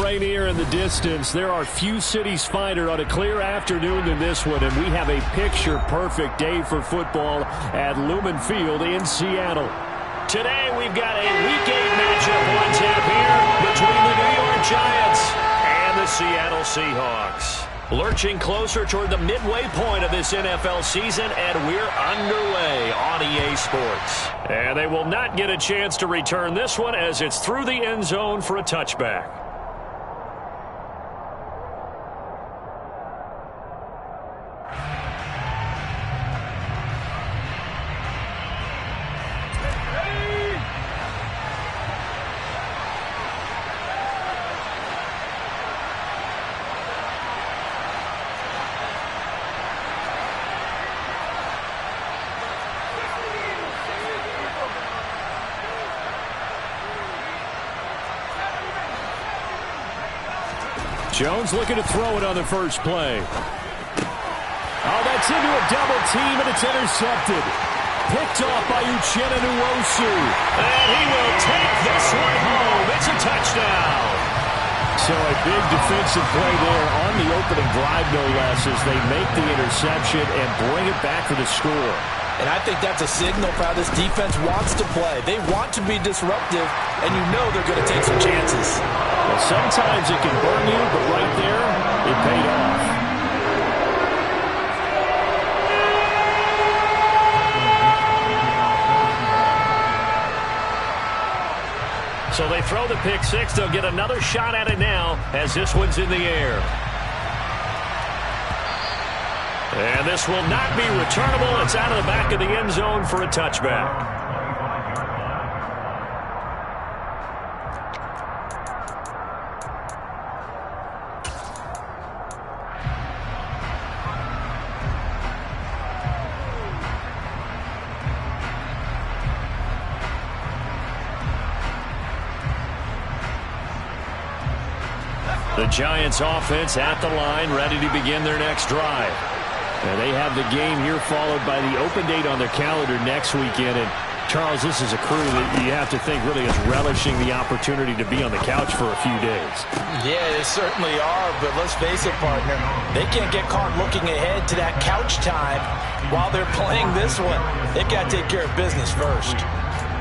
Rainier in the distance. There are few cities finer on a clear afternoon than this one, and we have a picture-perfect day for football at Lumen Field in Seattle. Today we've got a Week 8 matchup on tap here between the New York Giants and the Seattle Seahawks. Lurching closer toward the midway point of this NFL season, and we're underway on EA Sports. And they will not get a chance to return this one as it's through the end zone for a touchback. Jones looking to throw it on the first play. Oh, that's into a double team, and it's intercepted. Picked off by Uchenna Nwosu. And he will take this one home. It's a touchdown. So a big defensive play there on the opening drive, no less, as they make the interception and bring it back for the score. And I think that's a signal for how this defense wants to play. They want to be disruptive, and you know they're going to take some chances. Well, sometimes it can burn you, but right there, it paid off. So they throw the pick six. They'll get another shot at it now as this one's in the air. And this will not be returnable. It's out of the back of the end zone for a touchback. The Giants offense at the line, ready to begin their next drive. And they have the game here followed by the open date on their calendar next weekend. And Charles, this is a crew that you have to think really is relishing the opportunity to be on the couch for a few days. Yeah, they certainly are, but let's face it, partner. They can't get caught looking ahead to that couch time while they're playing this one. They've got to take care of business first.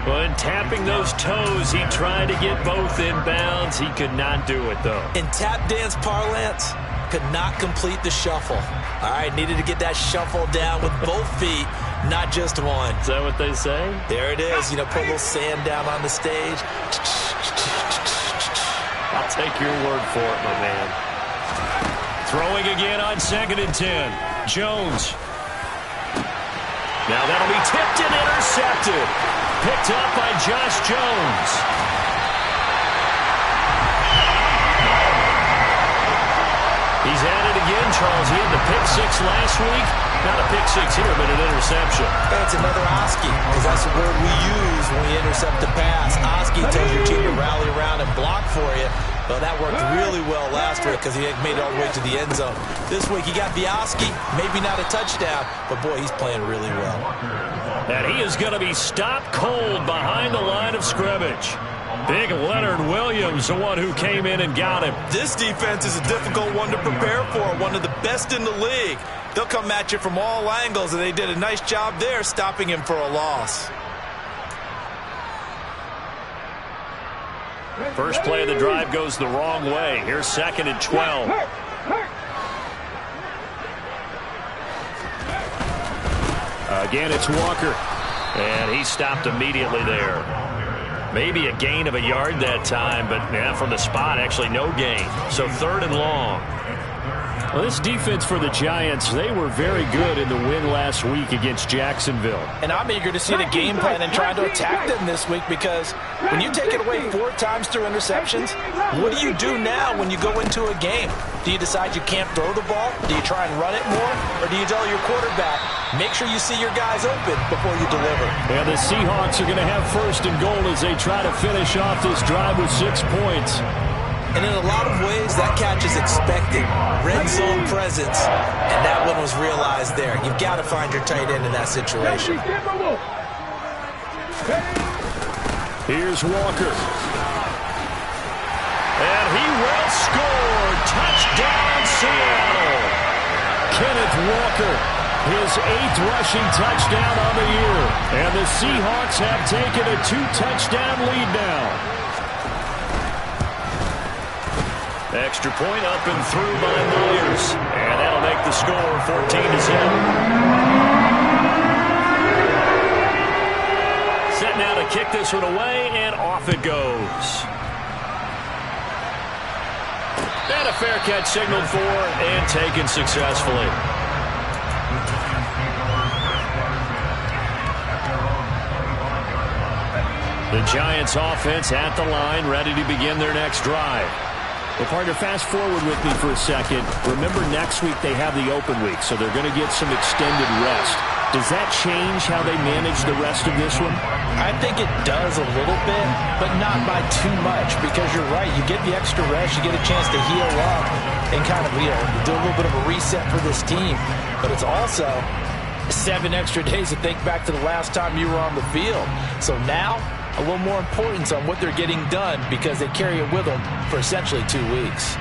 Well, in tapping those toes, he tried to get both in bounds. He could not do it, though. In tap dance parlance, could not complete the shuffle. All right, needed to get that shuffle down with both feet, not just one. Is that what they say? There it is. You know, put a little sand down on the stage. I'll take your word for it, my man. Throwing again on 2nd and 10. Jones. Now that'll be tipped and intercepted. Picked up by Josh Jones. He's at it again, Charles. He had the pick six last week. Not a pick six here, but an interception. And it's another Oski, because that's the word we use when we intercept the pass. Oski tells your team to rally around and block for you. Well, that worked really well last week because he made it all the way to the end zone. This week he got the Oski, maybe not a touchdown, but boy, he's playing really well. And he is going to be stopped cold behind the line of scrimmage. Big Leonard Williams, the one who came in and got him. This defense is a difficult one to prepare for, one of the best in the league. They'll come at you from all angles, and they did a nice job there stopping him for a loss. First play of the drive goes the wrong way. Here's 2nd and 12. Again, it's Walker. And he stopped immediately there. Maybe a gain of a yard that time, but from the spot, actually no gain. So 3rd and long. Well, this defense for the Giants, they were very good in the win last week against Jacksonville. And I'm eager to see the game plan and trying to attack them this week, because when you take it away 4 times through interceptions, what do you do now when you go into a game? Do you decide you can't throw the ball? Do you try and run it more? Or do you tell your quarterback, make sure you see your guys open before you deliver? Yeah, the Seahawks are going to have 1st and goal as they try to finish off this drive with 6 points. And in a lot of ways, that catch is expected. Red zone presence. And that one was realized there. You've got to find your tight end in that situation. Here's Walker. And he will score. Touchdown, Seattle. Kenneth Walker, his 8th rushing touchdown on the year. And the Seahawks have taken a 2-touchdown lead now. Extra point up and through by Myers. And that'll make the score 14-7. Set now to kick this one away, and off it goes. And a fair catch signaled for and taken successfully. The Giants offense at the line, ready to begin their next drive. Well, partner, fast forward with me for a second. Remember, next week they have the open week, so they're going to get some extended rest. Does that change how they manage the rest of this one? I think it does a little bit, but not by too much, because you're right. You get the extra rest, you get a chance to heal up and kind of, do a little bit of a reset for this team. But it's also 7 extra days to think back to the last time you were on the field. So now, a little more importance on what they're getting done, because they carry it with them for essentially 2 weeks.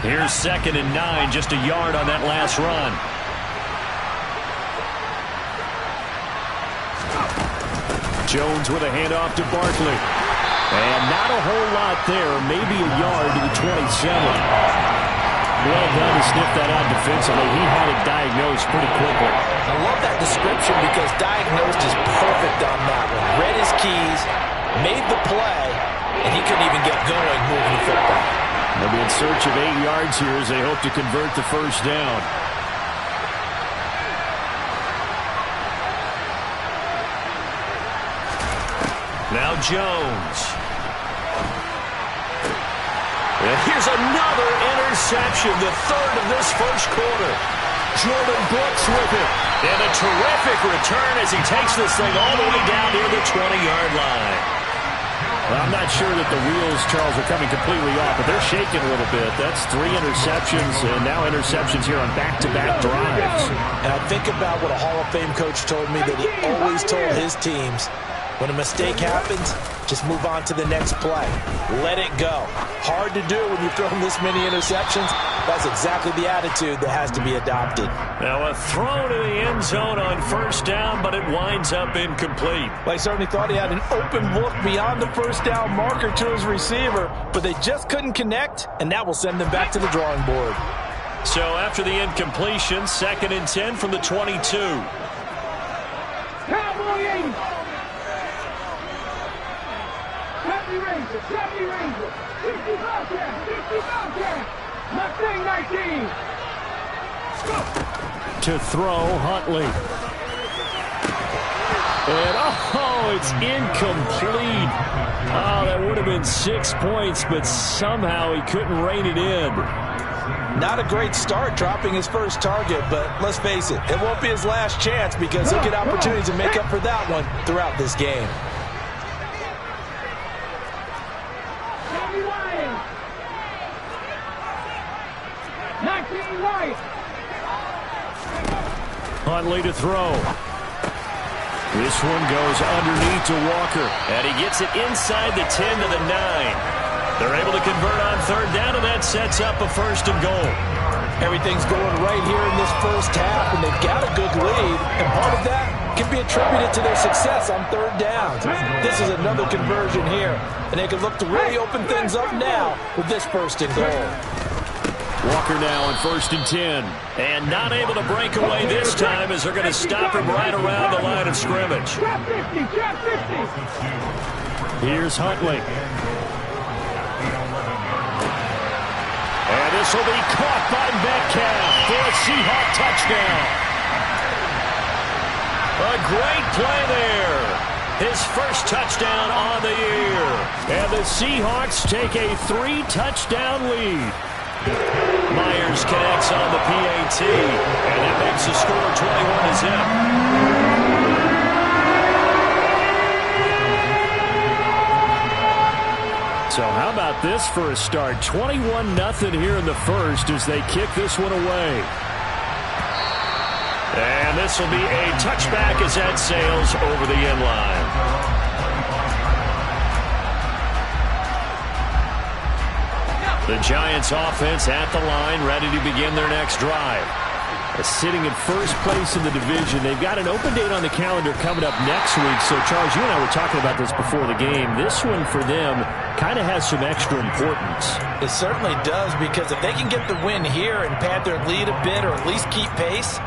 Here's 2nd and 9, just a yard on that last run. Jones with a handoff to Barkley. And not a whole lot there, maybe a yard to the 27. Well done to sniff that out defensively. He had it diagnosed pretty quickly. I love that description, because diagnosed is perfect on that one. Read his keys, made the play, and he couldn't even get going moving the football. They'll be in search of 8 yards here as they hope to convert the first down. Now Jones. And here's another interception, the 3rd of this first quarter. Jordan Brooks with it. And a terrific return as he takes this thing all the way down near the 20-yard line. Well, I'm not sure that the wheels, Charles, are coming completely off, but they're shaking a little bit. That's 3 interceptions, and now interceptions here on back-to-back drives. And I think about what a Hall of Fame coach told me that he always told his teams, when a mistake happens, just move on to the next play. Let it go. Hard to do when you've thrown this many interceptions. That's exactly the attitude that has to be adopted. Now a throw to the end zone on first down, but it winds up incomplete. Well, he certainly thought he had an open look beyond the first down marker to his receiver, but they just couldn't connect, and that will send them back to the drawing board. So after the incompletion, 2nd and 10 from the 22. Cowboys! Happy Ranger, Happy Ranger, 60 Bobcat, Mustang 19. To throw, Huntley. And, it's incomplete. Oh, that would have been 6 points, but somehow he couldn't rein it in. Not a great start dropping his first target, but let's face it, it won't be his last chance, because he'll get opportunities to make up for that one throughout this game. Huntley to throw. This one goes underneath to Walker. And he gets it inside the 10 to the 9. They're able to convert on 3rd down, and that sets up a 1st and goal. Everything's going right here in this first half, and they've got a good lead. And part of that can be attributed to their success on 3rd downs. This is another conversion here, and they can look to really open things up now with this 1st and goal. Walker now on 1st and 10. And not able to break away this time as they're going to stop him right around the line of scrimmage. Here's Huntley. And this will be caught by Metcalf for a Seahawk touchdown. A great play there. His first touchdown on the year. And the Seahawks take a 3-touchdown lead. Myers connects on the PAT, and that makes the score 21-0. So how about this for a start? 21-0 here in the first as they kick this one away. And this will be a touchback as that sails over the end line. The Giants offense at the line, ready to begin their next drive. Sitting in first place in the division. They've got an open date on the calendar coming up next week. So, Charles, you and I were talking about this before the game. This one for them kind of has some extra importance. It certainly does, because if they can get the win here and pad their lead a bit or at least keep pace,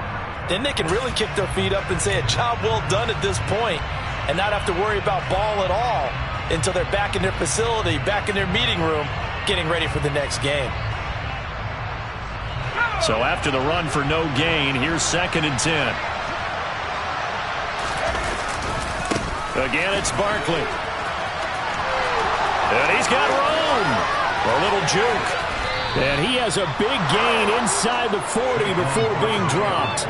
then they can really kick their feet up and say a job well done at this point and not have to worry about ball at all until they're back in their facility, back in their meeting room, getting ready for the next game. So after the run for no gain, here's 2nd and 10. Again, it's Barkley. And he's got room. A little juke. And he has a big gain inside the 40 before being dropped.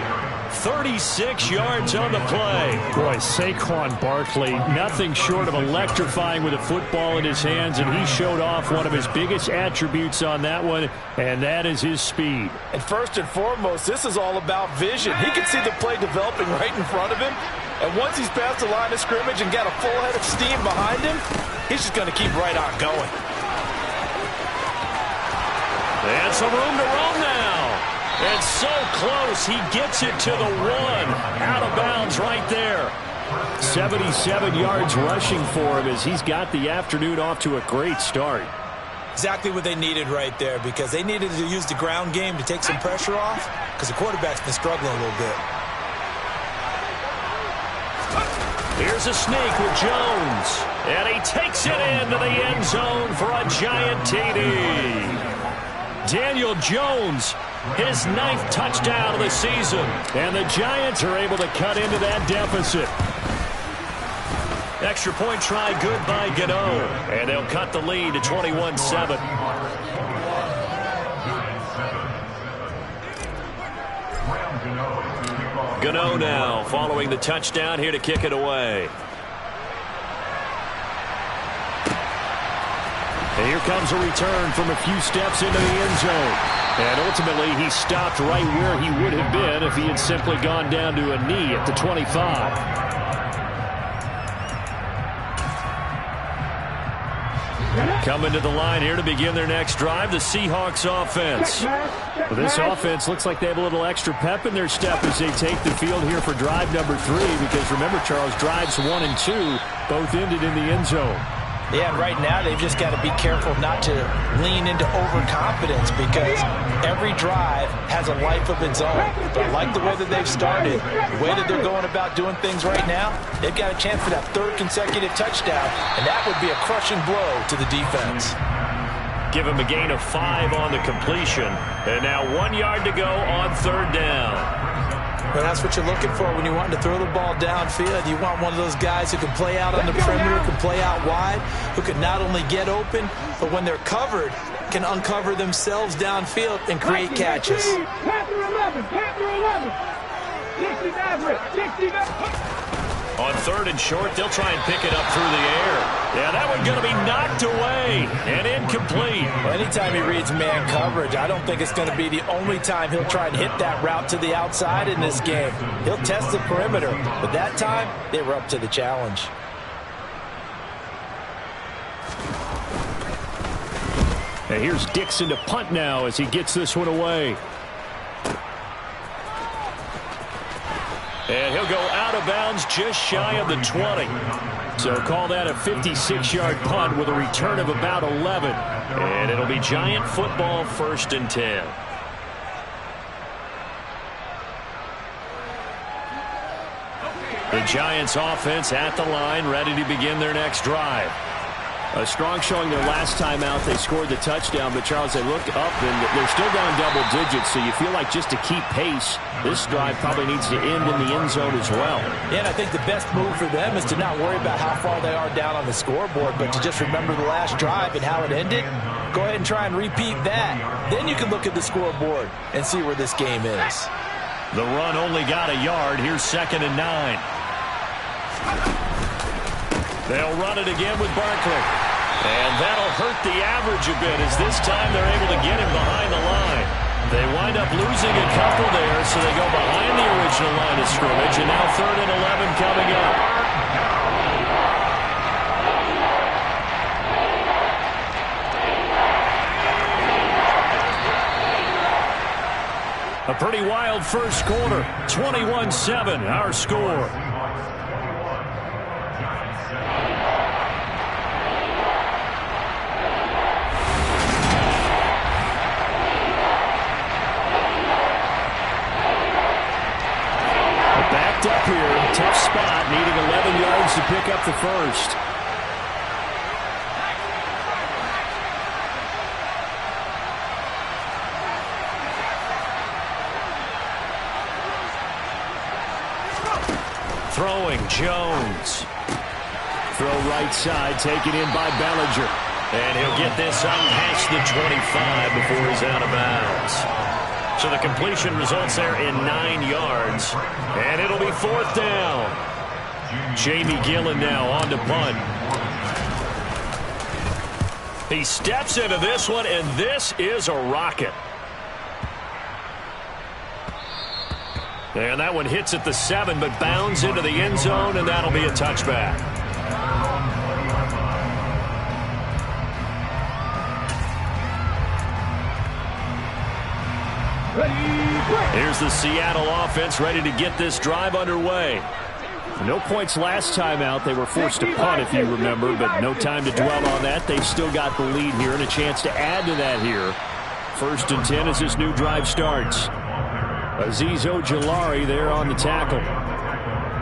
36 yards on the play. Boy, Saquon Barkley, nothing short of electrifying with a football in his hands, and he showed off one of his biggest attributes on that one, and that is his speed. And first and foremost, this is all about vision. He can see the play developing right in front of him, and once he's past the line of scrimmage and got a full head of steam behind him, he's just going to keep right on going. And some room to roam now. And so close, he gets it to the 1. Out of bounds right there. 77 yards rushing for him as he's got the afternoon off to a great start. Exactly what they needed right there, because they needed to use the ground game to take some pressure off, because the quarterback's been struggling a little bit. Here's a sneak with Jones. And he takes it into the end zone for a giant TD. Daniel Jones, his 9th touchdown of the season. And the Giants are able to cut into that deficit. Extra point try good by Gano. And they'll cut the lead to 21-7. Gano now following the touchdown here to kick it away. And here comes a return from a few steps into the end zone. And ultimately, he stopped right where he would have been if he had simply gone down to a knee at the 25. Coming to the line here to begin their next drive, the Seahawks offense. Well, this offense looks like they have a little extra pep in their step as they take the field here for drive number 3. Because remember, Charles, drives 1 and 2 both ended in the end zone. Yeah, right now they've just got to be careful not to lean into overconfidence, because every drive has a life of its own. But I like the way that they've started, the way that they're going about doing things right now. They've got a chance for that 3rd consecutive touchdown, and that would be a crushing blow to the defense. Give him a gain of 5 on the completion. And now 1 yard to go on 3rd down. Well, that's what you're looking for when you want to throw the ball downfield. You want one of those guys who can play out on the perimeter, can play out wide, who can not only get open, but when they're covered, can uncover themselves downfield and create catches. Panther 11, Panther 11. 60 Maverick, 60 Maverick. On 3rd and short, they'll try and pick it up through the air. Yeah, that one's going to be knocked away and incomplete. Well, anytime he reads man coverage, I don't think it's going to be the only time he'll try and hit that route to the outside in this game. He'll test the perimeter, but that time, they were up to the challenge. And here's Dixon to punt now as he gets this one away. And he'll go out of bounds just shy of the 20. So call that a 56-yard punt with a return of about 11. And it'll be Giant football, 1st and 10. The Giants offense at the line, ready to begin their next drive. A strong showing their last time out. They scored the touchdown, but Charles, they look up and they're still down double digits, so you feel like just to keep pace, this drive probably needs to end in the end zone as well. Yeah, and I think the best move for them is to not worry about how far they are down on the scoreboard, but to just remember the last drive and how it ended. Go ahead and try and repeat that. Then you can look at the scoreboard and see where this game is. The run only got a yard. Here's 2nd and 9. They'll run it again with Barkley. And that'll hurt the average a bit as this time they're able to get him behind the line. They wind up losing a couple there, so they go behind the original line of scrimmage, and now 3rd and 11 coming up. Pretty wild first quarter. 21-7, our score. Backed up here. Tough spot. Needing 11 yards to pick up the first. Throwing, Jones. Throw right side, taken in by Bellinger. And he'll get this up past the 25 before he's out of bounds. So the completion results there in 9 yards. And it'll be 4th down. Jamie Gillen now on to punt. He steps into this one, and this is a rocket. And that one hits at the 7, but bounds into the end zone, and that'll be a touchback. Here's the Seattle offense ready to get this drive underway. No points last time out. They were forced to punt, if you remember, but no time to dwell on that. They've still got the lead here and a chance to add to that here. 1st and 10 as this new drive starts. Azeez Ojulari there on the tackle.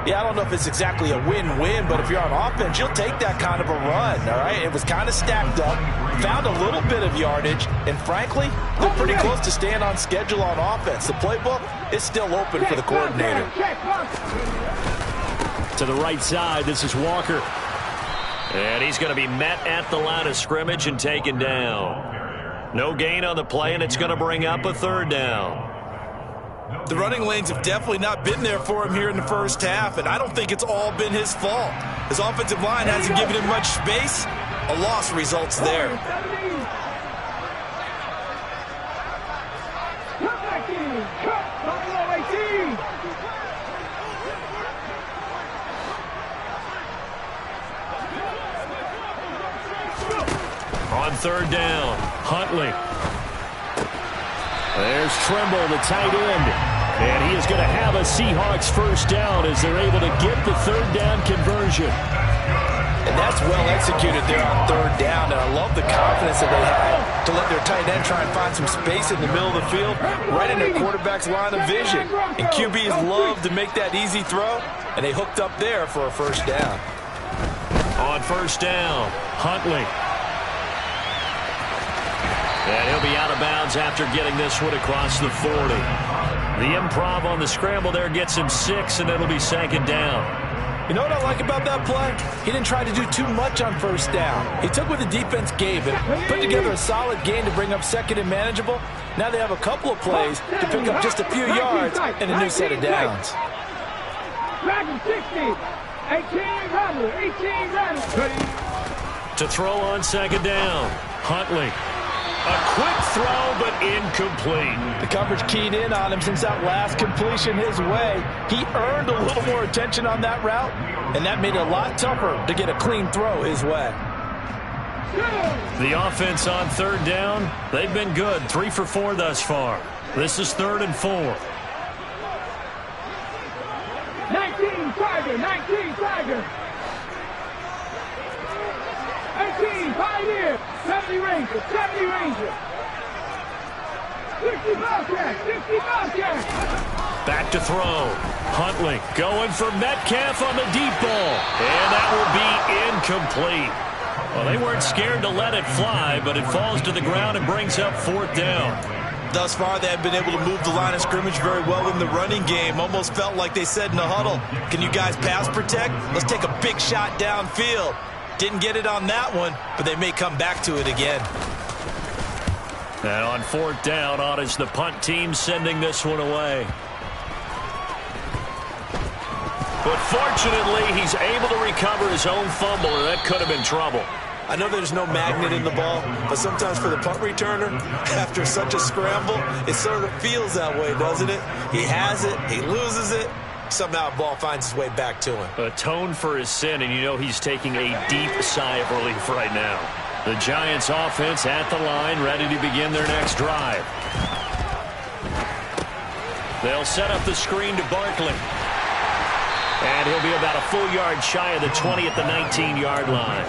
Yeah, I don't know if it's exactly a win-win, but if you're on offense, you'll take that kind of a run, all right? It was kind of stacked up, found a little bit of yardage, and frankly, they're pretty close to staying on schedule on offense. The playbook is still open for the coordinator. To the right side, this is Walker. And he's going to be met at the line of scrimmage and taken down. No gain on the play, and it's going to bring up a 3rd down. The running lanes have definitely not been there for him here in the first half, and I don't think it's all been his fault. His offensive line hasn't given him much space. A loss results there. On 3rd down, Huntley. There's Trimble, the tight end. And he is going to have a Seahawks first down as they're able to get the 3rd down conversion. And that's well executed there on 3rd down. And I love the confidence that they had to let their tight end try and find some space in the middle of the field, right in their quarterback's line of vision. And QBs love to make that easy throw, and they hooked up there for a first down. On 1st down, Huntley. And he'll be out of bounds after getting this one across the 40. The improv on the scramble there gets him 6, and it'll be 2nd down. You know what I like about that play? He didn't try to do too much on 1st down. He took what the defense gave him, put together a solid gain to bring up 2nd and manageable. Now they have a couple of plays to pick up just a few yards and a new set of downs. 18 To throw on 2nd down, Huntley. A quick throw, but incomplete. The coverage keyed in on him since that last completion his way. He earned a little more attention on that route, and that made it a lot tougher to get a clean throw his way. The offense on 3rd down, they've been good. 3 for 4 thus far. This is 3rd and 4. 19 Tiger, 19 Tiger. 18 Pioneer, 70 Ranger, 70 Ranger. 60 Bobcat, 60 Bobcat. Back to throw. Huntley going for Metcalf on the deep ball. And that will be incomplete. Well, they weren't scared to let it fly, but it falls to the ground and brings up 4th down. Thus far, they have been able to move the line of scrimmage very well in the running game. Almost felt like they said in the huddle, can you guys pass protect? Let's take a big shot downfield. Didn't get it on that one, but they may come back to it again. And on 4th down, on is the punt team sending this one away. But fortunately, he's able to recover his own fumble, and that could have been trouble. I know there's no magnet in the ball, but sometimes for the punt returner, after such a scramble, it sort of feels that way, doesn't it? He has it, he loses it, somehow the ball finds its way back to him. Atone for his sin, and you know he's taking a deep sigh of relief right now. The Giants offense at the line, ready to begin their next drive. They'll set up the screen to Barkley. And he'll be about a full yard shy of the 20 at the 19-yard line.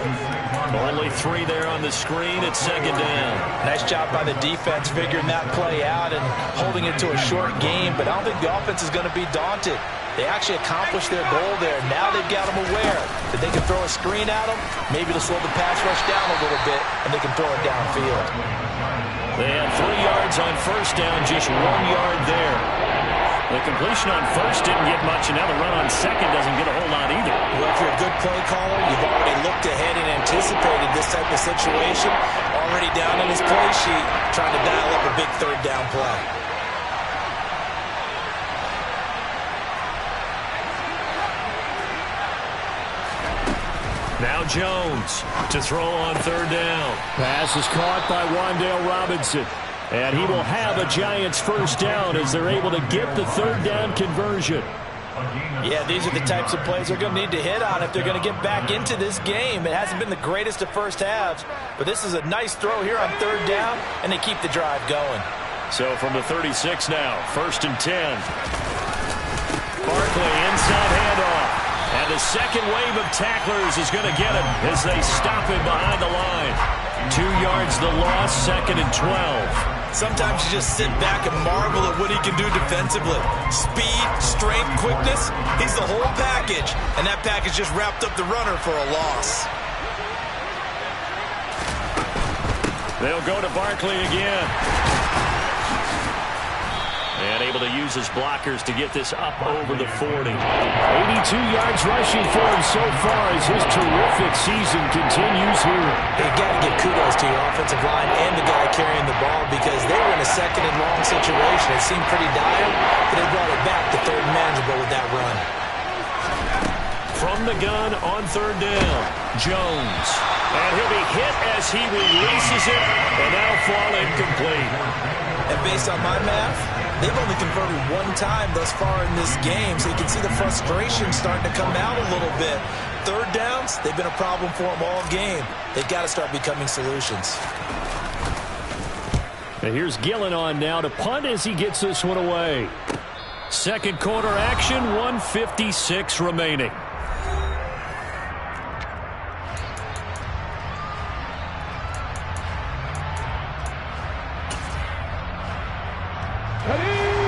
Only 3 there on the screen. It's second down. Nice job by the defense figuring that play out and holding it to a short game. But I don't think the offense is going to be daunted. They actually accomplished their goal there. Now they've got them aware that they can throw a screen at them. Maybe to slow the pass rush down a little bit, and they can throw it downfield. They had 3 yards on first down, just 1 yard there. The completion on first didn't get much, and now the run on second doesn't get a whole lot either. Well, if you're a good play caller, you've already looked ahead and anticipated this type of situation. Already down in his play sheet, trying to dial up a big third down play. Now Jones to throw on third down. Pass is caught by Wan'Dale Robinson. And he will have a Giants first down as they're able to get the third down conversion. Yeah, these are the types of plays they're going to need to hit on if they're going to get back into this game. It hasn't been the greatest of first halves, but this is a nice throw here on third down, and they keep the drive going. So from the 36 now, first and 10. Barkley inside handoff. And the second wave of tacklers is going to get him as they stop him behind the line. 2 yards the loss, second and 12. Sometimes you just sit back and marvel at what he can do defensively. Speed, strength, quickness, he's the whole package. And that package just wrapped up the runner for a loss. They'll go to Barkley again. And able to use his blockers to get this up over the 40. 82 yards rushing for him so far as his terrific season continues here. You got to give kudos to your offensive line and the guy carrying the ball because they were in a second and long situation. It seemed pretty dire, but they brought it back to third and manageable with that run. From the gun on third down, Jones. And he'll be hit as he releases it and now fall incomplete. And based on my math, they've only converted 1 time thus far in this game, so you can see the frustration starting to come out a little bit. Third downs, they've been a problem for them all game. They've got to start becoming solutions. And here's Gillen on now to punt as he gets this one away. Second quarter action, 1:56 remaining.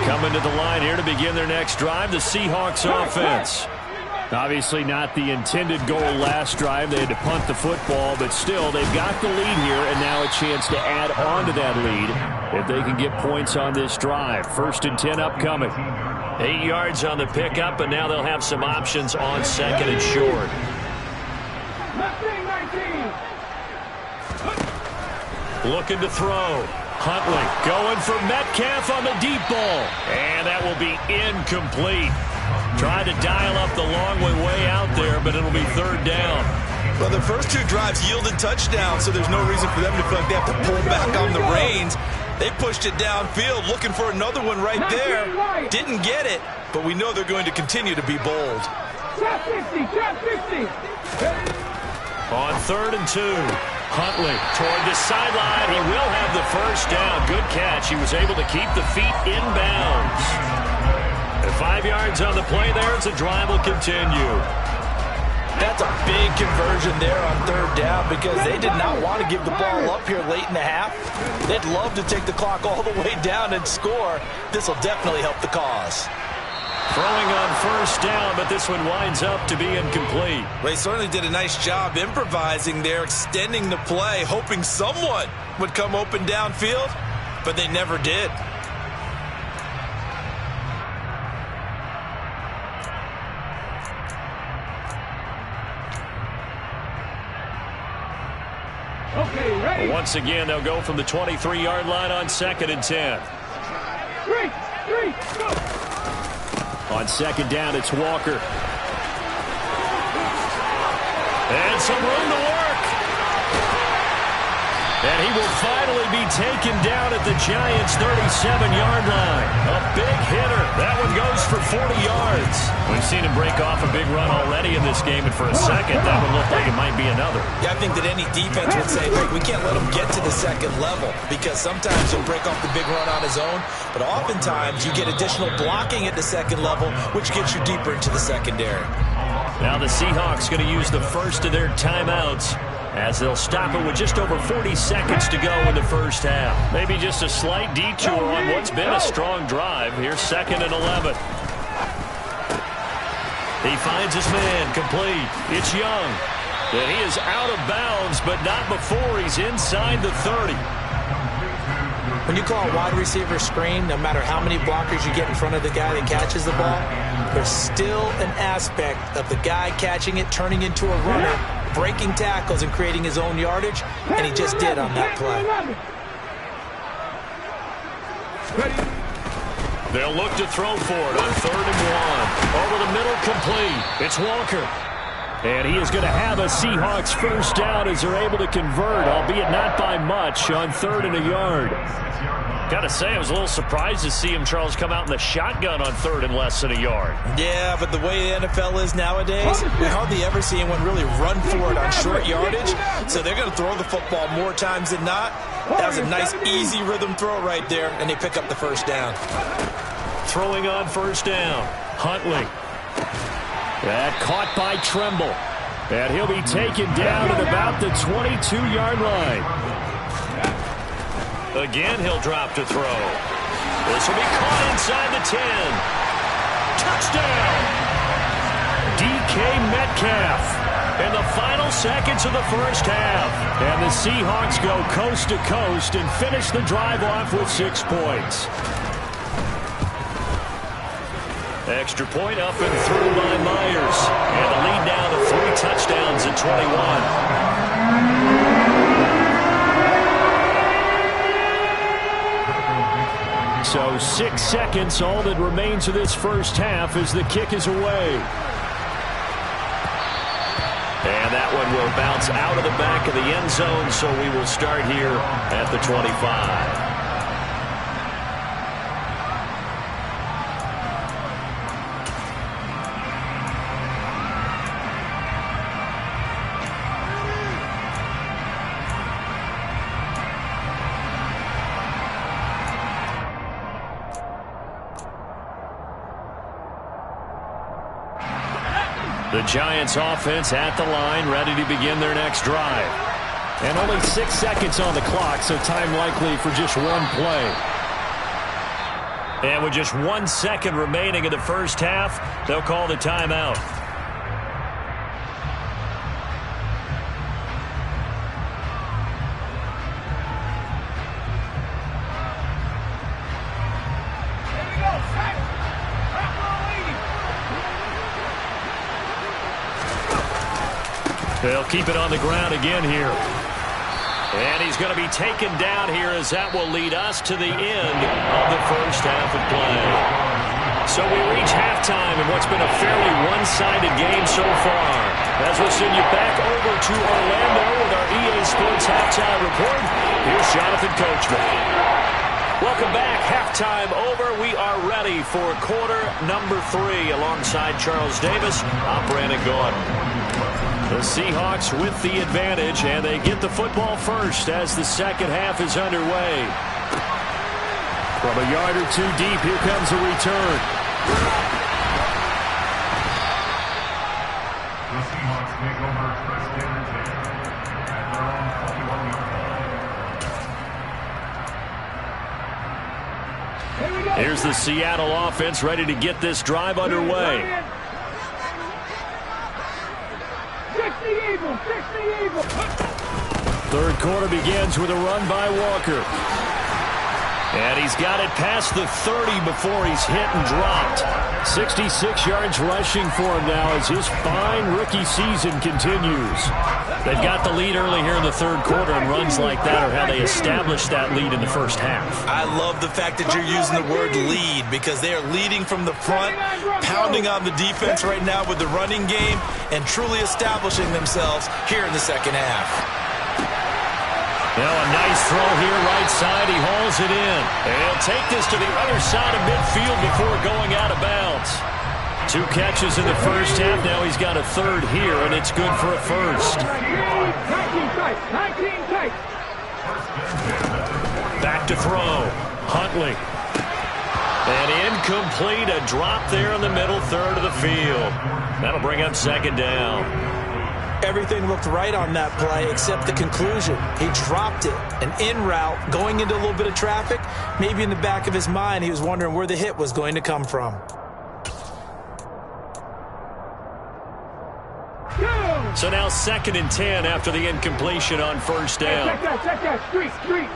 Coming to the line here to begin their next drive, the Seahawks offense. Obviously not the intended goal last drive. They had to punt the football, but still, they've got the lead here, and now a chance to add on to that lead if they can get points on this drive. First and 10 upcoming. 8 yards on the pickup, and now they'll have some options on second and short. Looking to throw. Huntley going for Metcalf on the deep ball. And that will be incomplete. Trying to dial up the long way out there, but it'll be third down. Well, the first 2 drives yielded touchdowns, so there's no reason for them to feel like they have to pull back on the reins. They pushed it downfield, looking for another one right there. Didn't get it, but we know they're going to continue to be bold. Shot 50, shot 50. On third and 2. Huntley toward the sideline. He will have the first down. Good catch. He was able to keep the feet in bounds. And 5 yards on the play there as the drive will continue. That's a big conversion there on third down because they did not want to give the ball up here late in the half. They'd love to take the clock all the way down and score. This will definitely help the cause. Throwing on first down, but this one winds up to be incomplete. They certainly did a nice job improvising there, extending the play, hoping someone would come open downfield, but they never did. Okay, ready. Once again, they'll go from the 23-yard line on second and 10. 3, go. On second down, it's Walker. And some room to work. And he will finally be taken down at the Giants' 37-yard line. A big hitter. That one goes for 40 yards. We've seen him break off a big run already in this game, and for a second, that would look like it might be another. Yeah, I think that any defense would say, hey, we can't let him get to the second level, because sometimes he'll break off the big run on his own, but oftentimes you get additional blocking at the second level, which gets you deeper into the secondary. Now the Seahawks going to use the first of their timeouts, as they'll stop it with just over 40 seconds to go in the first half. Maybe just a slight detour on what's been a strong drive. Here's 2nd and 11. He finds his man complete. It's Young. And he is out of bounds, but not before he's inside the 30. When you call a wide receiver screen, no matter how many blockers you get in front of the guy that catches the ball, there's still an aspect of the guy catching it, turning into a runner, breaking tackles and creating his own yardage, and he just did on that play. They'll look to throw for it on 3rd and 1. Over the middle, complete. It's Walker. And he is going to have a Seahawks first down as they're able to convert, albeit not by much, on 3rd and a yard. Got to say, I was a little surprised to see him, Charles, come out in the shotgun on 3rd and less than a yard. Yeah, but the way the NFL is nowadays, we hardly ever see anyone really run for it on short yardage. So they're going to throw the football more times than not. That was a nice, easy rhythm throw right there, and they pick up the first down. Throwing on first down, Huntley. That caught by Tremble. And he'll be taken down at about the 22-yard line. Again, he'll drop to throw. This will be caught inside the 10. Touchdown! DK Metcalf. In the final seconds of the first half. And the Seahawks go coast to coast and finish the drive off with 6 points. Extra point up and through by Myers. And the lead now to 3 touchdowns at 21. So 6 seconds, all that remains of this first half as the kick is away. And that one will bounce out of the back of the end zone, so we will start here at the 25. The Giants offense at the line, ready to begin their next drive. And only 6 seconds on the clock, so time likely for just one play. And with just 1 second remaining in the first half, they'll call the timeout. They'll keep it on the ground again here. And he's going to be taken down here as that will lead us to the end of the first half of play. So we reach halftime in what's been a fairly one-sided game so far. As we'll send you back over to Orlando with our EA Sports Halftime Report, here's Jonathan Coachman. Welcome back. Halftime over. We are ready for quarter number 3 alongside Charles Davis. I'm Brandon Gordon. The Seahawks with the advantage, and they get the football first as the second half is underway. From a yard or 2 deep, here comes a return. The Seahawks take over first down at their own 41 yard line. Here's the Seattle offense ready to get this drive underway. Third quarter begins with a run by Walker. And he's got it past the 30 before he's hit and dropped. 66 yards rushing for him now as his fine rookie season continues. They've got the lead early here in the third quarter, and runs like that are how they established that lead in the first half. I love the fact that you're using the word lead, because they are leading from the front, pounding on the defense right now with the running game, and truly establishing themselves here in the second half. Now a nice throw here, right side. He hauls it in. And he'll take this to the other side of midfield before going out of bounds. 2 catches in the first half. Now he's got a third here, and it's good for a first. Back to throw. Huntley. And incomplete. A drop there in the middle third of the field. That'll bring up second down. Everything looked right on that play except the conclusion. He dropped it. An in route, going into a little bit of traffic. Maybe in the back of his mind, he was wondering where the hit was going to come from. So now 2nd and 10 after the incompletion on first down. Check that. Street.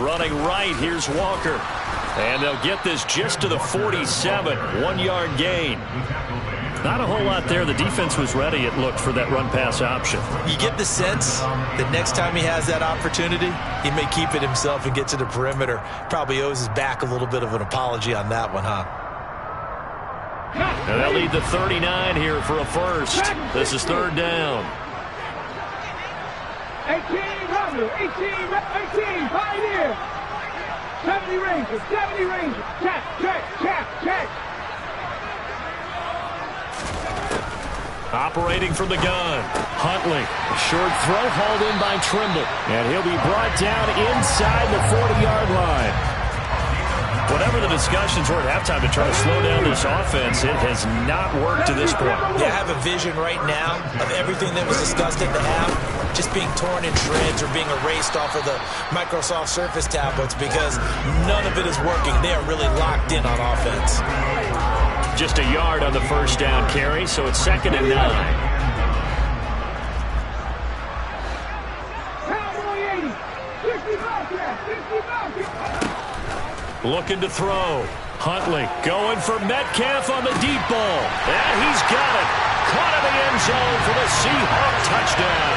Running right, here's Walker. And they'll get this just to the 47. 1-yard gain. Not a whole lot there. The defense was ready, it looked, for that run-pass option. You get the sense that next time he has that opportunity, he may keep it himself and get to the perimeter. Probably owes his back a little bit of an apology on that one, huh? And they'll lead the 39 here for a first. This is 3rd down. 18, Pioneer. 70 Rangers. Check. Operating from the gun. Huntley. A short throw hauled in by Trimble. And he'll be brought down inside the 40-yard line. Whatever the discussions were at halftime to try to slow down this offense, it has not worked to this point. Yeah, I have a vision right now of everything that was discussed at the half just being torn in shreds or being erased off of the Microsoft Surface tablets because none of it is working. They are really locked in on offense. Just a yard on the first down carry, so it's 2nd and 9. Looking to throw. Huntley going for Metcalf on the deep ball. And he's got it. Caught in the end zone for the Seahawk touchdown.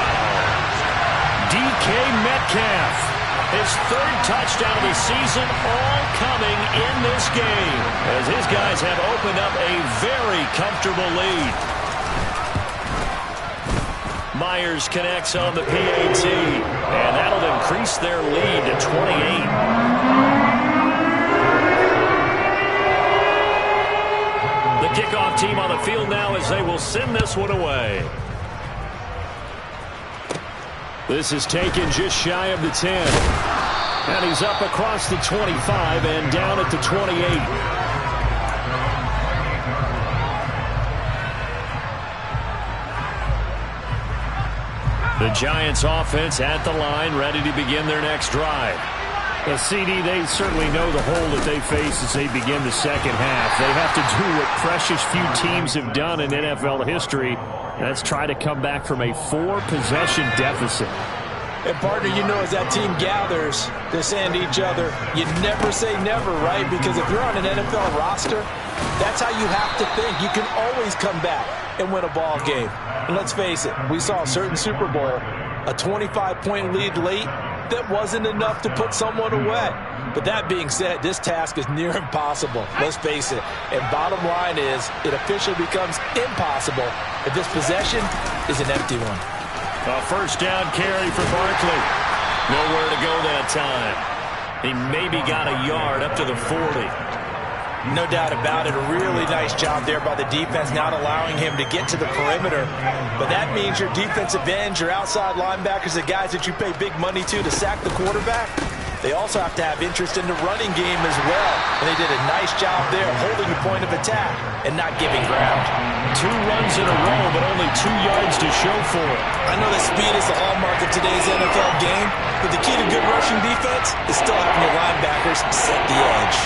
DK Metcalf. His 3rd touchdown of the season, all coming in this game, as his guys have opened up a very comfortable lead. Myers connects on the PAT, and that'll increase their lead to 28. The kickoff team on the field now as they will send this one away. This is taken just shy of the 10. And he's up across the 25 and down at the 28. The Giants offense at the line, ready to begin their next drive. The CD, they certainly know the hole that they face as they begin the second half. They have to do what precious few teams have done in NFL history. That's try to come back from a 4-possession deficit. And, partner, you know, as that team gathers, they're saying to each other, you never say never, right? Because if you're on an NFL roster, that's how you have to think. You can always come back and win a ball game. And let's face it, we saw a certain Super Bowl, a 25-point lead late, that wasn't enough to put someone away. But that being said, this task is near impossible. Let's face it. And bottom line is, it officially becomes impossible if this possession is an empty one. A first down carry for Barkley. Nowhere to go that time. He maybe got a yard up to the 40. No doubt about it. A really nice job there by the defense, not allowing him to get to the perimeter. But that means your defensive ends, your outside linebackers, the guys that you pay big money to sack the quarterback, they also have to have interest in the running game as well. And they did a nice job there holding the point of attack and not giving ground. 2 runs in a row, but only 2 yards to show for it. I know that speed is the hallmark of today's NFL game, but the key to good rushing defense is still having your linebackers set the edge.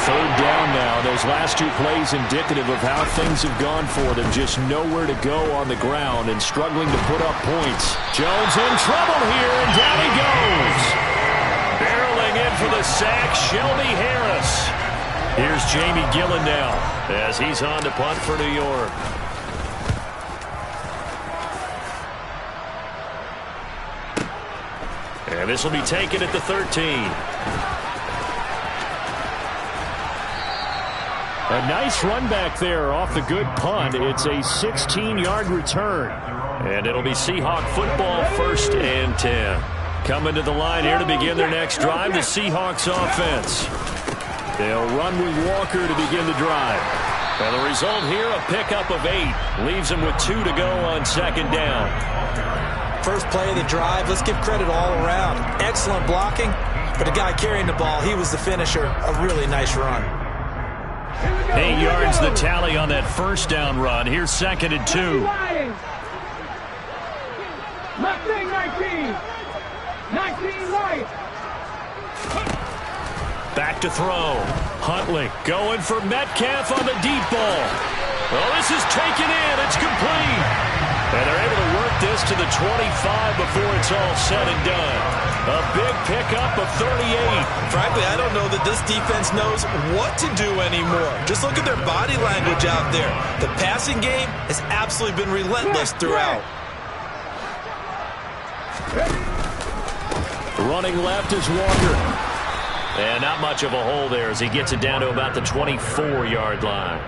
Third down now. Those last 2 plays indicative of how things have gone for them. Just nowhere to go on the ground and struggling to put up points. Jones in trouble here, and down he goes. Barreling in for the sack, Shelby Harris. Here's Jamie Gillen now as he's on to punt for New York. And this will be taken at the 13. A nice run back there off the good punt. It's a 16-yard return. And it'll be Seahawk football, 1st and 10. Coming to the line here to begin their next drive, the Seahawks offense. They'll run with Walker to begin the drive. And the result here, a pickup of 8. Leaves them with 2 to go on 2nd down. First play of the drive, let's give credit all around. Excellent blocking, but the guy carrying the ball, he was the finisher. A really nice run. 8 yards the tally on that 1st down run. Here's 2nd and 2. Mustang 19. 19 right. Back to throw. Huntley going for Metcalf on the deep ball. Well, this is taken in. It's complete. And they're able to work this to the 25 before it's all said and done. A big pickup of 38. Frankly, I don't know that this defense knows what to do anymore. Just look at their body language out there. The passing game has absolutely been relentless throughout. Running left is Walker. And not much of a hole there as he gets it down to about the 24-yard line.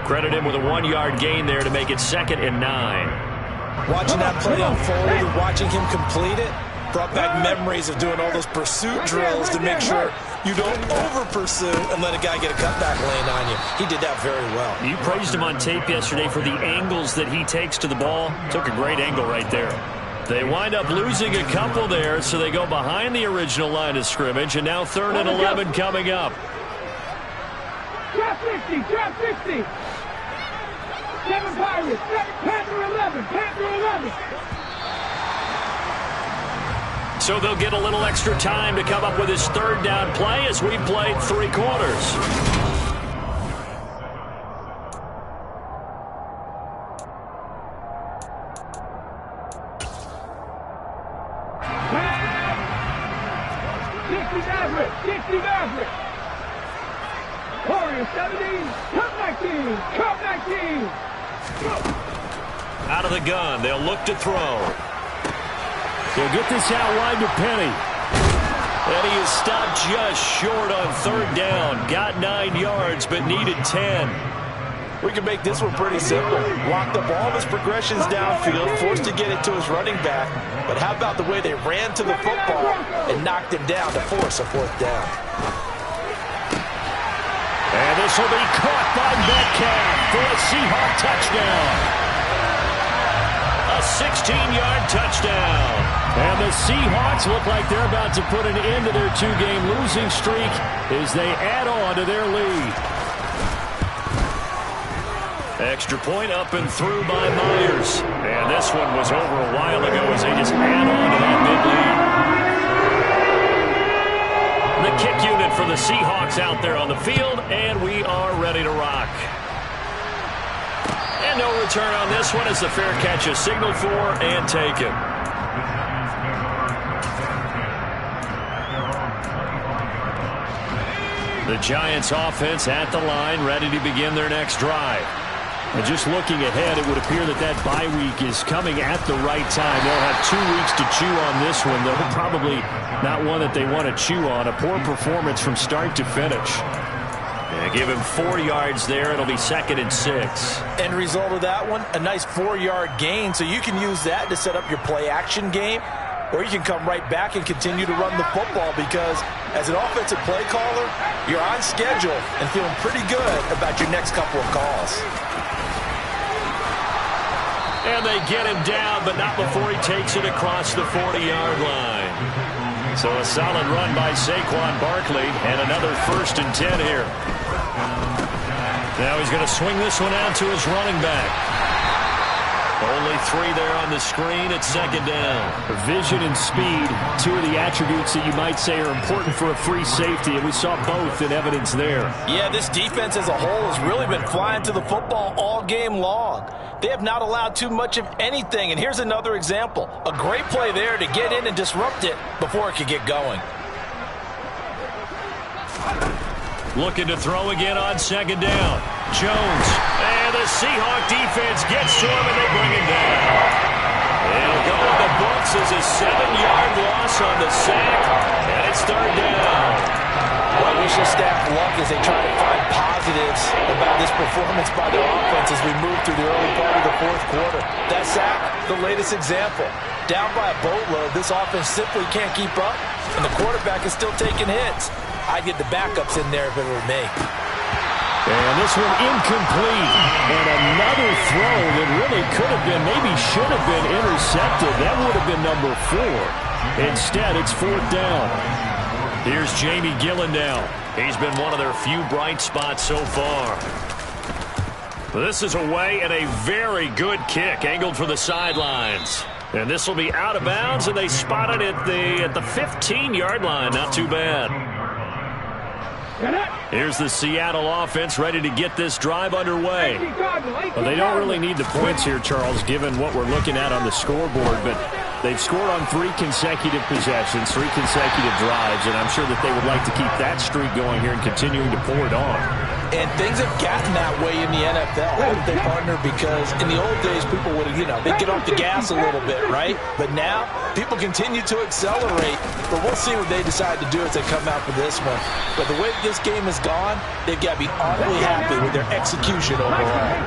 Credit him with a 1-yard gain there to make it 2nd and 9. Watching that play unfold and watching him complete it brought back memories of doing all those pursuit drills to make sure you don't over-pursue and let a guy get a cutback lane on you. He did that very well. You praised him on tape yesterday for the angles that he takes to the ball. Took a great angle right there. They wind up losing a couple there, so they go behind the original line of scrimmage, and now 3rd and 11 coming up. Drop 60, drop 60. 7 Pirates, 7 Panther 11, Panther 11. So they'll get a little extra time to come up with his 3rd down play as we played 3 quarters. Out of the gun, they'll look to throw. They'll get this out wide to Penny. And he is stopped just short on 3rd down. Got 9 yards, but needed 10. We can make this one pretty simple. Blocked up all of his progressions downfield, forced to get it to his running back. But how about the way they ran to the football and knocked him down to force a 4th down? And this will be caught by Metcalf for a Seahawk touchdown. A 16-yard touchdown. And the Seahawks look like they're about to put an end to their 2-game losing streak as they add on to their lead. Extra point up and through by Myers. And this one was over a while ago as they just add on to that mid-lead. The kick unit for the Seahawks out there on the field, and we are ready to rock. And no return on this one as the fair catch is signaled for and taken. The Giants offense at the line, ready to begin their next drive. And just looking ahead, it would appear that that bye week is coming at the right time. They'll have 2 weeks to chew on this one, though probably not one that they want to chew on. A poor performance from start to finish. And give him 4 yards there. It'll be 2nd and 6. End result of that one, a nice 4-yard gain. So you can use that to set up your play-action game, or you can come right back and continue to run the football because as an offensive play caller, you're on schedule and feeling pretty good about your next couple of calls. And they get him down, but not before he takes it across the 40-yard line. So a solid run by Saquon Barkley, and another 1st and 10 here. Now he's going to swing this one out to his running back. Only 3 there on the screen at 2nd down. Vision and speed, 2 of the attributes that you might say are important for a free safety, and we saw both in evidence there. Yeah, this defense as a whole has really been flying to the football all game long. They have not allowed too much of anything, and here's another example. A great play there to get in and disrupt it before it could get going. Looking to throw again on 2nd down. Jones. And the Seahawk defense gets to him, and they bring him down. They'll go with the books as a 7-yard loss on the sack, and it's third down. Well, I wish the staff luck as they try to find positives about this performance by their offense as we move through the early part of the fourth quarter. That sack, the latest example. Down by a boatload, this offense simply can't keep up, and the quarterback is still taking hits. I'd get the backups in there if it were me. And this one incomplete. And another throw that really could have been, maybe should have been intercepted. That would have been number 4. Instead, it's fourth down. Here's Jamie Gillen now. He's been one of their few bright spots so far. This is away and a very good kick, angled for the sidelines. And this will be out of bounds, and they spot it at the 15-yard line. Not too bad. Here's the Seattle offense ready to get this drive underway. Well, they don't really need the points here, Charles, given what we're looking at on the scoreboard, but they've scored on 3 consecutive possessions, 3 consecutive drives, and I'm sure that they would like to keep that streak going here and continuing to pour it on. And things have gotten that way in the NFL, haven't they, partner? Because in the old days, people would, they'd get off the gas a little bit, right? But now, people continue to accelerate. But we'll see what they decide to do as they come out for this one. But the way this game has gone, they've got to be awfully happy with their execution overall.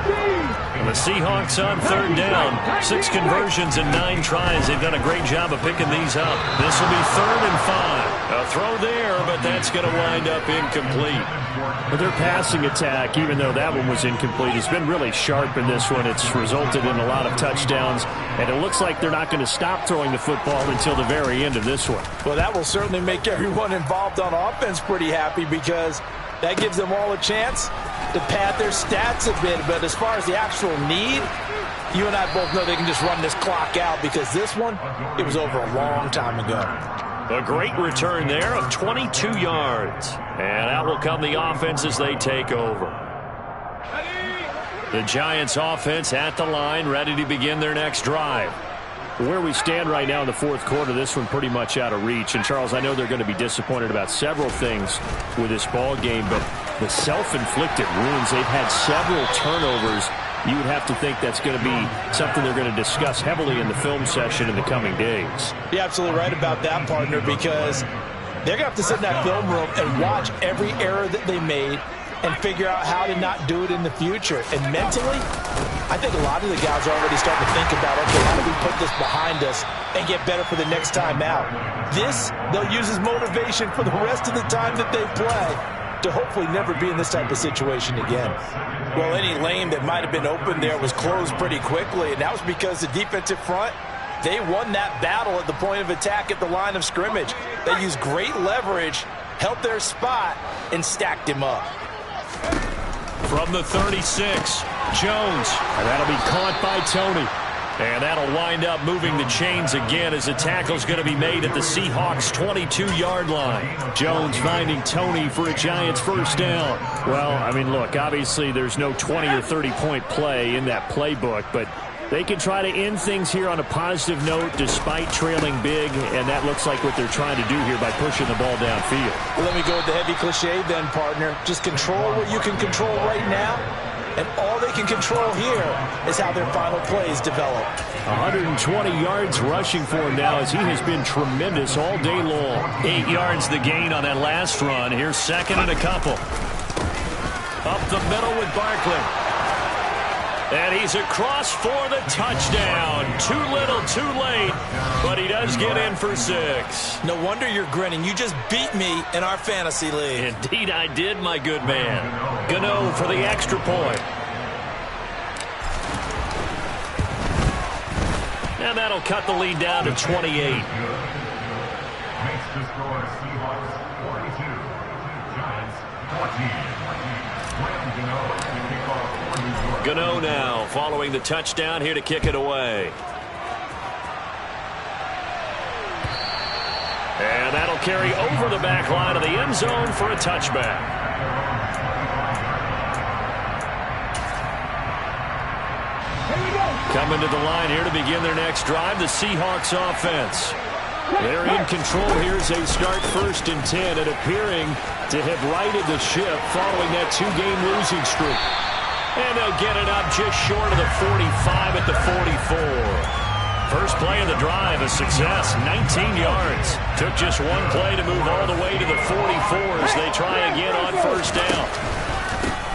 And the Seahawks on third down. 6 conversions and 9 tries. They've done a great job of picking these up. This will be 3rd and 5. A throw there, but that's going to wind up incomplete. But their passing attack, even though that one was incomplete, has been really sharp in this one. It's resulted in a lot of touchdowns, and it looks like they're not going to stop throwing the football until the very end of this one. Well, that will certainly make everyone involved on offense pretty happy because that gives them all a chance to pad their stats a bit. But as far as the actual need, you and I both know they can just run this clock out because this one, it was over a long time ago. A great return there of 22 yards. And out will come the offense as they take over. The Giants offense at the line, ready to begin their next drive. Where we stand right now in the fourth quarter, this one pretty much out of reach. And, Charles, I know they're going to be disappointed about several things with this ball game, but the self-inflicted wounds, they've had several turnovers. You would have to think that's going to be something they're going to discuss heavily in the film session in the coming days. You're absolutely right about that, partner, because they're going to have to sit in that film room and watch every error that they made and figure out how to not do it in the future. And mentally, I think a lot of the guys are already starting to think about, okay, how do we put this behind us and get better for the next time out? This, they'll use as motivation for the rest of the time that they play to hopefully never be in this type of situation again. Well, any lane that might have been open there was closed pretty quickly, and that was because the defensive front, they won that battle at the point of attack at the line of scrimmage. They used great leverage, held their spot, and stacked him up. From the 36, Jones. And that'll be caught by Tony. And that'll wind up moving the chains again as the tackle's going to be made at the Seahawks' 22-yard line. Jones finding Tony for a Giants first down. Well, I mean, look, obviously there's no 20 or 30-point play in that playbook, but they can try to end things here on a positive note despite trailing big, and that looks like what they're trying to do here by pushing the ball downfield. Well, let me go with the heavy cliche then, partner. Just control what you can control right now, and all they can control here is how their final plays develop. 120 yards rushing for him now as he has been tremendous all day long. 8 yards the gain on that last run. Here's second and a couple. Up the middle with Barkley. And he's across for the touchdown. Too little, too late, but he does get in for 6. No wonder you're grinning. You just beat me in our fantasy league. Indeed I did, my good man. Gano for the extra point. And that'll cut the lead down to 28. Makes the score Seahawks 42, Giants 14. Gano now following the touchdown here to kick it away. And that'll carry over the back line of the end zone for a touchback. Coming to the line here to begin their next drive, the Seahawks offense. They're in control here as they start 1st and 10 and appearing to have righted the ship following that 2-game losing streak. And they'll get it up just short of the 45 at the 44. First play of the drive, a success, 19 yards. Took just one play to move all the way to the 44 as they try again on first down.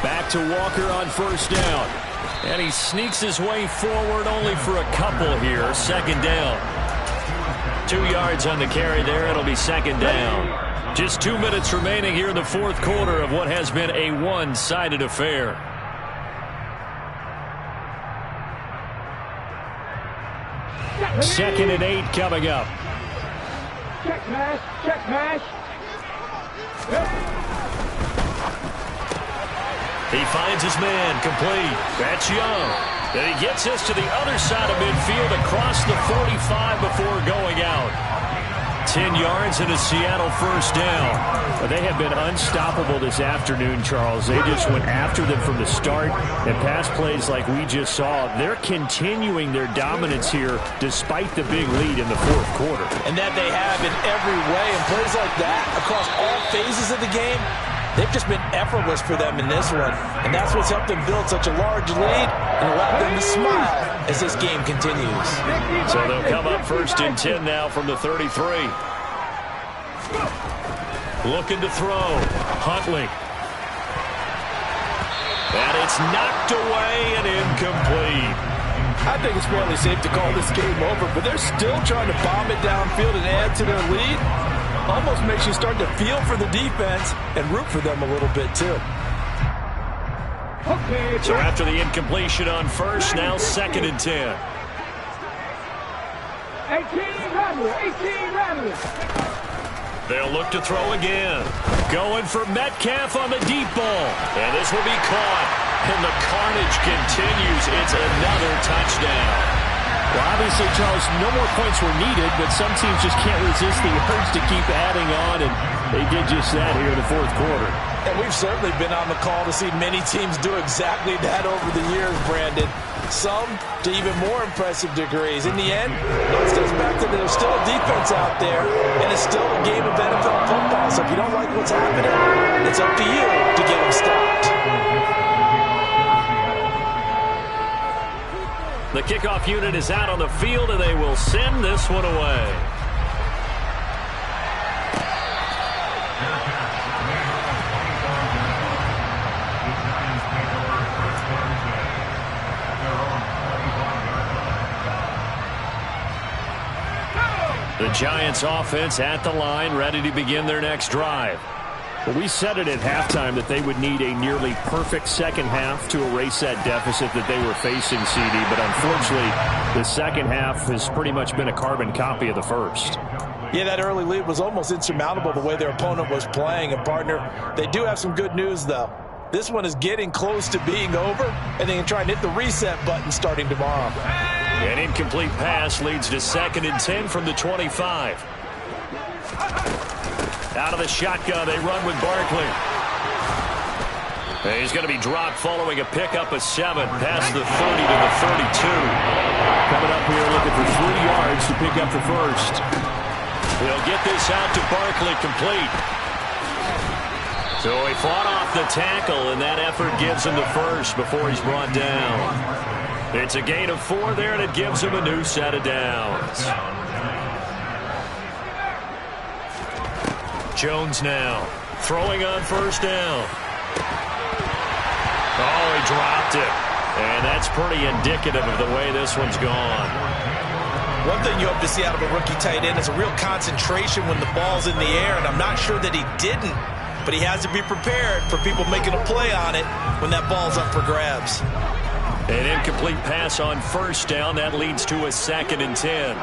Back to Walker on first down. And he sneaks his way forward only for a couple here. Second down. 2 yards on the carry there. It'll be second down. Just 2 minutes remaining here in the fourth quarter of what has been a one-sided affair. Second and 8 coming up. Check pass. Check pass. He finds his man, complete. That's Young. Then he gets this to the other side of midfield across the 45 before going out. 10 yards and a Seattle first down. But they have been unstoppable this afternoon, Charles. They just went after them from the start, and pass plays like we just saw. They're continuing their dominance here despite the big lead in the fourth quarter. And that they have in every way. And plays like that across all phases of the game, they've just been effortless for them in this one. And that's what's helped them build such a large lead and allowed them to smile as this game continues. So they'll come up first and 10 now from the 33. Looking to throw. Huntley. And it's knocked away and incomplete. I think it's fairly safe to call this game over, but they're still trying to bomb it downfield and add to their lead. Almost makes you start to feel for the defense and root for them a little bit, too. So after the incompletion on first, now second and 10. 18 runners. They'll look to throw again. Going for Metcalf on the deep ball. And this will be caught. And the carnage continues. It's another touchdown. Well, obviously, Charles, no more points were needed, but some teams just can't resist the urge to keep adding on, and they did just that here in the fourth quarter. And we've certainly been on the call to see many teams do exactly that over the years, Brandon. Some to even more impressive degrees. In the end, it goes back to there's still a defense out there, and it's still a game of NFL football. So if you don't like what's happening, it's up to you to get them stopped. The kickoff unit is out on the field, and they will send this one away. The Giants offense at the line, ready to begin their next drive. Well, we said it at halftime that they would need a nearly perfect second half to erase that deficit that they were facing, CD. But unfortunately, the second half has pretty much been a carbon copy of the first. Yeah, that early lead was almost insurmountable the way their opponent was playing. And, partner, they do have some good news, though. This one is getting close to being over, and they can try and hit the reset button starting tomorrow. An incomplete pass leads to second and 10 from the 25. Out of the shotgun, they run with Barkley. He's going to be dropped following a pickup of 7 past the 30 to the 32. Coming up here looking for 3 yards to pick up the first. He'll get this out to Barkley, complete. So he fought off the tackle, and that effort gives him the first before he's brought down. It's a gain of 4 there, and it gives him a new set of downs. Jones now throwing on first down. Oh, he dropped it. And that's pretty indicative of the way this one's gone. One thing you hope to see out of a rookie tight end is a real concentration when the ball's in the air, and I'm not sure that he didn't, but he has to be prepared for people making a play on it when that ball's up for grabs. An incomplete pass on first down. That leads to a second and 10.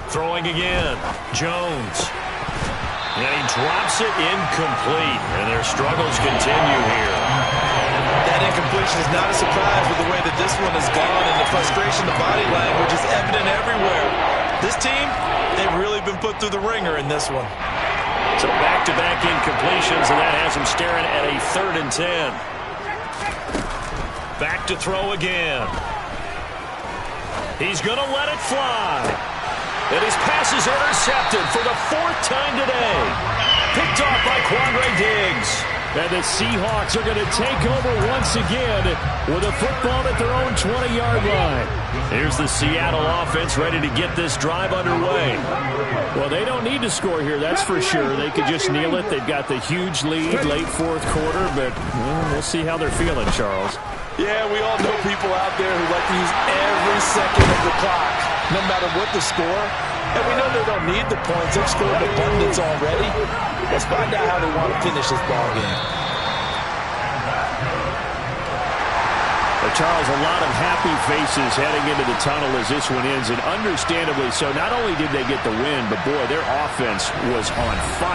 Throwing again. Jones. And he drops it incomplete. And their struggles continue here. That incompletion is not a surprise with the way that this one has gone, and the frustration, the body language is evident everywhere. This team, they've really been put through the ringer in this one. So back-to-back incompletions, and that has him staring at a third and 10. Back to throw again. He's going to let it fly. And his pass is intercepted for the 4th time today. Picked off by Quandre Diggs. And the Seahawks are going to take over once again with a football at their own 20-yard line. Here's the Seattle offense ready to get this drive underway. Well, they don't need to score here, that's for sure. They could just kneel it. They've got the huge lead late fourth quarter, but we'll see how they're feeling, Charles. Yeah, we all know people out there who like to use every second of the clock, no matter what the score. And we know they don't need the points. They've scored abundance already. Let's find out how they want to finish this ball game. Well, Charles, a lot of happy faces heading into the tunnel as this one ends, and understandably so. Not only did they get the win, but, boy, their offense was on fire.